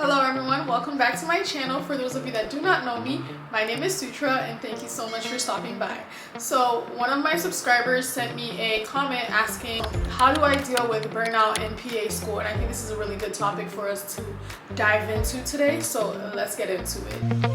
Hello everyone, welcome back to my channel. For those of you that do not know me, my name is Sutra and thank you so much for stopping by. So one of my subscribers sent me a comment asking how do I deal with burnout in PA school, and I think this is a really good topic for us to dive into today, so let's get into it.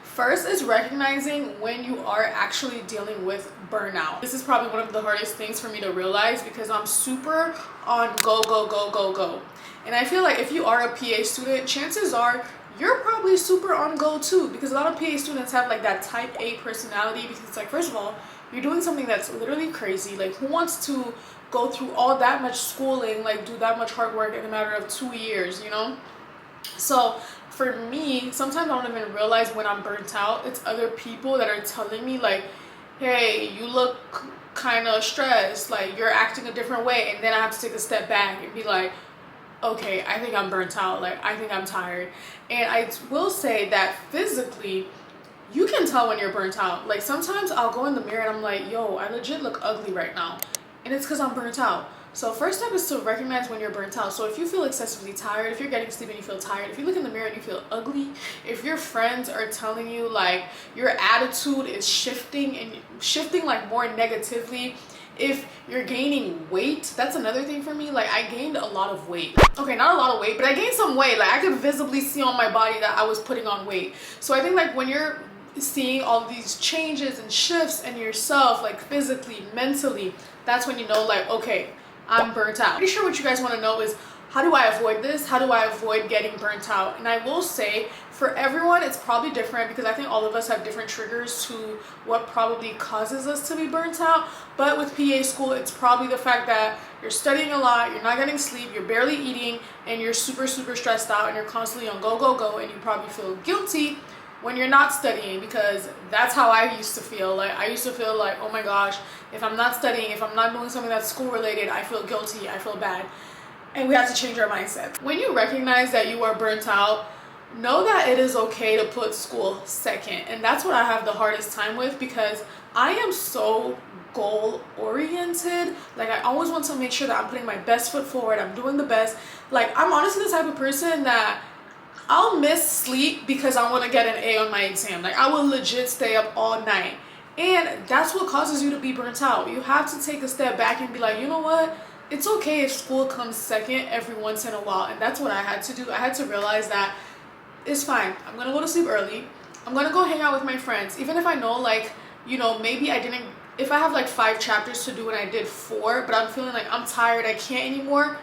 First is recognizing when you are actually dealing with burnout. This is probably one of the hardest things for me to realize because I'm super on go. And I feel like if you are a PA student, chances are you're probably super on go too, because a lot of PA students have like that type A personality, because it's like, first of all, you're doing something that's literally crazy. Like, who wants to go through all that much schooling, like do that much hard work in a matter of 2 years, you know? So for me, sometimes I don't even realize when I'm burnt out. It's other people that are telling me like, hey, you look kind of stressed, like you're acting a different way. And then I have to take a step back and be like, okay, I think I'm burnt out. Like, I think I'm tired. And I will say that physically, you can tell when you're burnt out. Like, sometimes I'll go in the mirror and I'm like, yo, I legit look ugly right now. And it's because I'm burnt out. So first step is to recognize when you're burnt out. So if you feel excessively tired, if you're getting sleepy and you feel tired, if you look in the mirror and you feel ugly, if your friends are telling you like your attitude is shifting and shifting like more negatively, if you're gaining weight, that's another thing for me. Like, I gained a lot of weight. Okay, not a lot of weight, but I gained some weight. Like, I could visibly see on my body that I was putting on weight. So I think like when you're seeing all these changes and shifts in yourself, like physically, mentally, that's when you know like, okay, I'm burnt out. Pretty sure what you guys want to know is, how do I avoid this? How do I avoid getting burnt out? And I will say, for everyone, it's probably different, because I think all of us have different triggers to what probably causes us to be burnt out. But with PA school, it's probably the fact that you're studying a lot, you're not getting sleep, you're barely eating, and you're super stressed out, and you're constantly on go, and you probably feel guilty when you're not studying, because that's how I used to feel. Like, I used to feel like, oh my gosh, if I'm not studying, if I'm not doing something that's school related, I feel guilty, I feel bad. And we have to change our mindset. When you recognize that you are burnt out, know that it is okay to put school second. And that's what I have the hardest time with, because I am so goal oriented. Like, I always want to make sure that I'm putting my best foot forward, I'm doing the best. Like, I'm honestly the type of person that I'll miss sleep because I want to get an A on my exam. Like, I will legit stay up all night. And that's what causes you to be burnt out. You have to take a step back and be like, you know what? It's okay if school comes second every once in a while. And that's what I had to do. I had to realize that it's fine. I'm going to go to sleep early. I'm going to go hang out with my friends. Even if I know, like, you know, maybe I didn't, if I have like 5 chapters to do and I did 4, but I'm feeling like I'm tired, I can't anymore,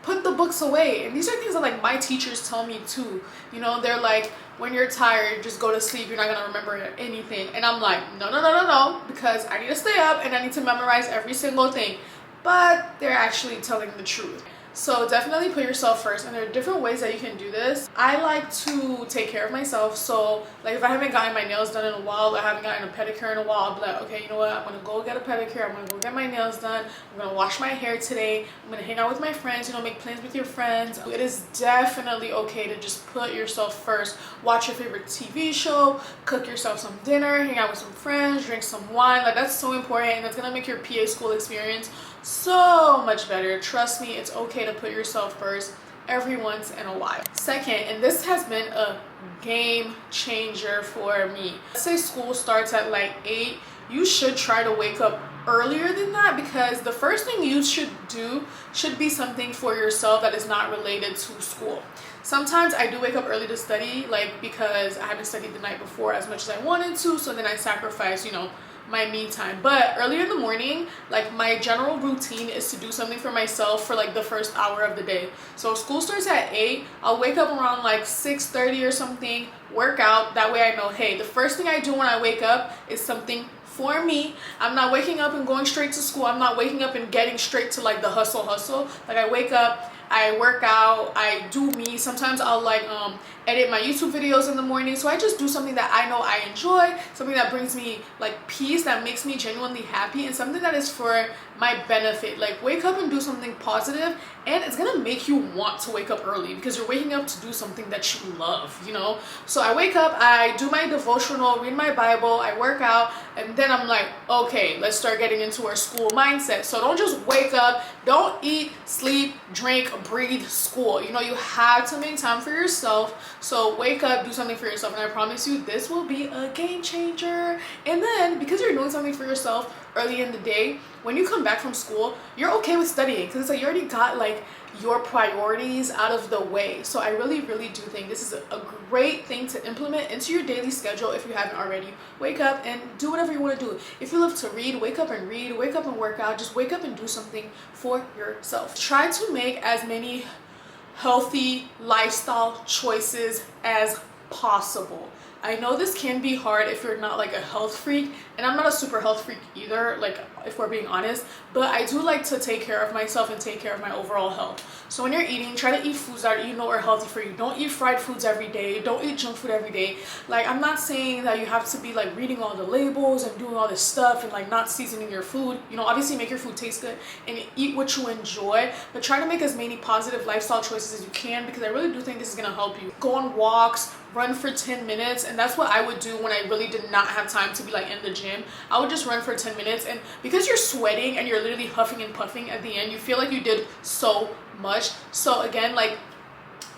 put the books away. And these are things that like my teachers tell me too. You know, they're like, when you're tired, just go to sleep, you're not gonna remember anything. And I'm like, no, because I need to stay up and I need to memorize every single thing. But they're actually telling the truth. So definitely put yourself first, and there are different ways that you can do this. I like to take care of myself. So like, if I haven't gotten my nails done in a while, I haven't gotten a pedicure in a while, I'll be like, okay, you know what, I'm gonna go get a pedicure, I'm gonna go get my nails done, I'm gonna wash my hair today, I'm gonna hang out with my friends, you know, make plans with your friends. It is definitely okay to just put yourself first. Watch your favorite TV show, cook yourself some dinner, hang out with some friends, drink some wine. Like, that's so important, and that's gonna make your PA school experience so much better. Trust me, it's okay to put yourself first every once in a while. Second, and this has been a game changer for me. Let's say school starts at like 8, you should try to wake up earlier than that, because the first thing you should do should be something for yourself that is not related to school. Sometimes I do wake up early to study, like because I haven't studied the night before as much as I wanted to, so then I sacrifice, you know, my me time. But earlier in the morning, like, my general routine is to do something for myself for like the first hour of the day. So if school starts at 8, I'll wake up around like 6:30 or something, work out. That way I know, hey, the first thing I do when I wake up is something for me. I'm not waking up and going straight to school. I'm not waking up and getting straight to like the hustle. Like, I wake up, I work out, I do me. Sometimes I'll like edit my YouTube videos in the morning. So I just do something that I know I enjoy, something that brings me like peace, that makes me genuinely happy, and something that is for might benefit. Like, wake up and do something positive, and it's gonna make you want to wake up early because you're waking up to do something that you love, you know? So I wake up, I do my devotional, read my Bible, I work out, and then I'm like, okay, let's start getting into our school mindset. So don't just wake up, don't eat, sleep, drink, breathe, school. You know, you have to make time for yourself. So wake up, do something for yourself, and I promise you this will be a game changer. And then because you're doing something for yourself early in the day, when you come back from school, you're okay with studying because it's like you already got like your priorities out of the way. So I really do think this is a great thing to implement into your daily schedule if you haven't already. Wake up and do whatever you want to do. If you love to read, wake up and read, wake up and work out. Just wake up and do something for yourself. Try to make as many healthy lifestyle choices as possible. I know this can be hard if you're not like a health freak, and I'm not a super health freak either, like if we're being honest, but I do like to take care of myself and take care of my overall health. So when you're eating, try to eat foods that you know are healthy for you. Don't eat fried foods every day. Don't eat junk food every day. Like, I'm not saying that you have to be like reading all the labels and doing all this stuff and like not seasoning your food. You know, obviously make your food taste good and eat what you enjoy, but try to make as many positive lifestyle choices as you can, because I really do think this is gonna help you. Go on walks, run for 10 minutes, and that's what I would do when I really did not have time to be like in the gym. I would just run for 10 minutes, and because you're sweating and you're literally huffing and puffing at the end, you feel like you did so much. So again, like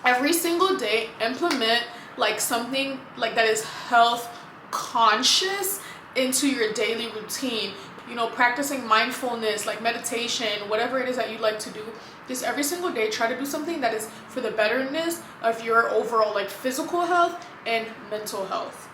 every single day, implement like something like that is health conscious into your daily routine. You know, practicing mindfulness, like meditation, whatever it is that you like to do. Just every single day, try to do something that is for the betterness of your overall like physical health and mental health.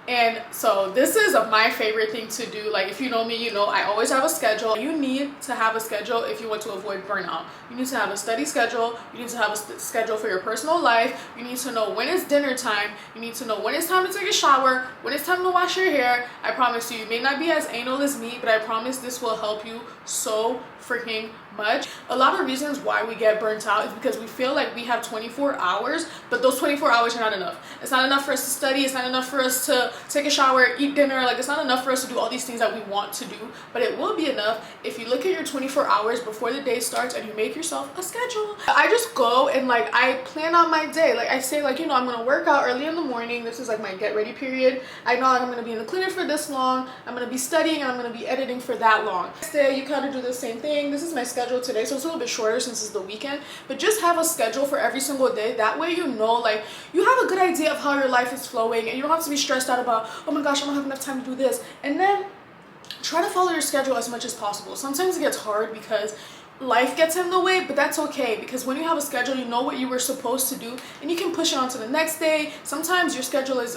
And so this is my favorite thing to do. Like, if you know me, you know I always have a schedule. You need to have a schedule if you want to avoid burnout. You need to have a study schedule. You need to have a schedule for your personal life. You need to know when it's dinner time. You need to know when it's time to take a shower, when it's time to wash your hair. I promise you, you may not be as anal as me, but I promise this will help you so freaking much. A lot of reasons why we get burnt out is because we feel like we have 24 hours, but those 24 hours are not enough. It's not enough for us to study. It's not enough for us to take a shower, eat dinner. Like, it's not enough for us to do all these things that we want to do, but it will be enough if you look at your 24 hours before the day starts and you make yourself a schedule. I just go and like I plan out my day. Like, I say, like, you know, I'm gonna work out early in the morning. This is like my get ready period. I know like, I'm gonna be in the clinic for this long. I'm gonna be studying and I'm gonna be editing for that long. Next day, you kind of do the same thing. This is my schedule today, so it's a little bit shorter since it's the weekend, but just have a schedule for every single day. That way, you know, like, you have a good idea of how your life is flowing, and you don't have to be stressed out about, oh my gosh, I don't have enough time to do this. And then try to follow your schedule as much as possible. Sometimes it gets hard because life gets in the way, but that's okay, because when you have a schedule, you know what you were supposed to do and you can push it on to the next day. Sometimes your schedule is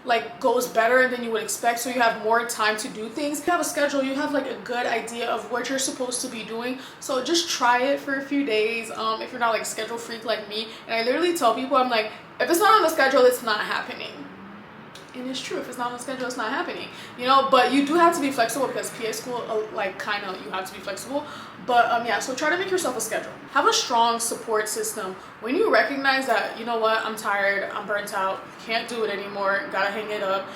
like goes better than you would expect, so you have more time to do things. If you have a schedule, you have like a good idea of what you're supposed to be doing. So just try it for a few days if you're not like schedule freak like me. And I literally tell people, I'm like, if it's not on the schedule, it's not happening. And it's true, if it's not on the schedule, it's not happening, you know. But you do have to be flexible, because PA school, like, kind of, you have to be flexible. But yeah, so try to make yourself a schedule. Have a strong support system. When you recognize that, you know what, I'm tired, I'm burnt out, can't do it anymore, gotta hang it up,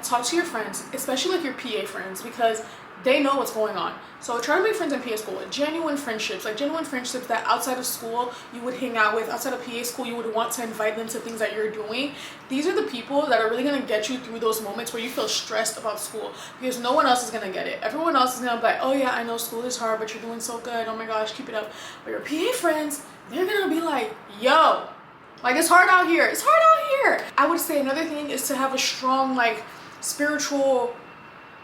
talk to your friends, especially like your PA friends, because they know what's going on. So try to make friends in PA school, genuine friendships that outside of school you would hang out with, outside of PA school you would want to invite them to things that you're doing. These are the people that are really going to get you through those moments where you feel stressed about school, because no one else is going to get it. Everyone else is going to be like, oh yeah, I know school is hard, but you're doing so good, oh my gosh, keep it up. But your PA friends, they're going to be like, yo, like, it's hard out here, it's hard out here. I would say another thing is to have a strong like spiritual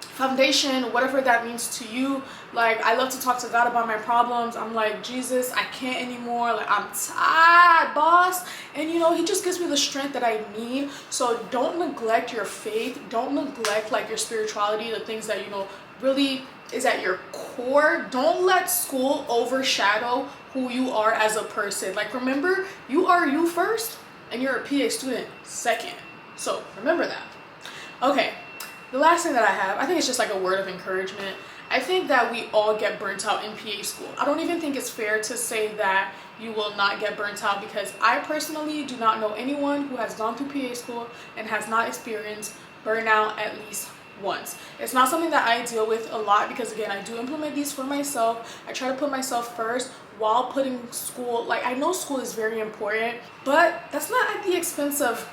foundation, whatever that means to you. Like, I love to talk to God about my problems. I'm like, Jesus, I can't anymore, like, I'm tired, boss. And you know, he just gives me the strength that I need. So don't neglect your faith, don't neglect like your spirituality, the things that, you know, really is at your core. Don't let school overshadow who you are as a person. Like, remember, you are you first and you're a PA student second. So remember that. Okay, the last thing that I think it's just like a word of encouragement. I think that we all get burnt out in PA school. I don't even think it's fair to say that you will not get burnt out, because I personally do not know anyone who has gone through PA school and has not experienced burnout at least once. It's not something that I deal with a lot because again, I do implement these for myself. I try to put myself first while putting school, like I know school is very important, but that's not at the expense of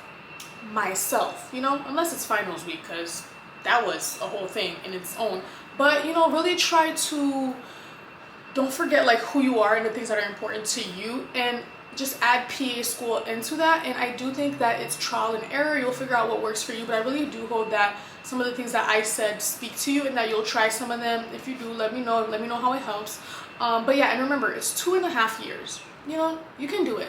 myself, you know, unless it's finals week, because that was a whole thing in its own. But you know, really try to don't forget like who you are and the things that are important to you, and just add PA school into that. And I do think that it's trial and error. You'll figure out what works for you, but I really do hope that some of the things that I said speak to you and that you'll try some of them. If you do, let me know how it helps. But yeah, and remember, it's 2.5 years. You know, you can do it.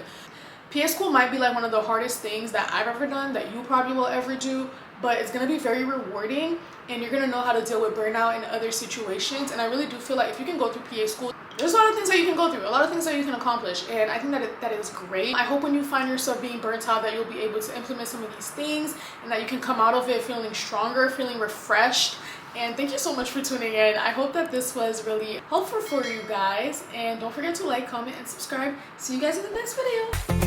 PA school might be like one of the hardest things that I've ever done, that you probably will ever do, but it's going to be very rewarding, and you're going to know how to deal with burnout in other situations. And I really do feel like if you can go through PA school, there's a lot of things that you can go through, a lot of things that you can accomplish, and I think that is great. I hope when you find yourself being burnt out that you'll be able to implement some of these things and that you can come out of it feeling stronger, feeling refreshed. And thank you so much for tuning in. I hope that this was really helpful for you guys, and don't forget to like, comment, and subscribe. See you guys in the next video.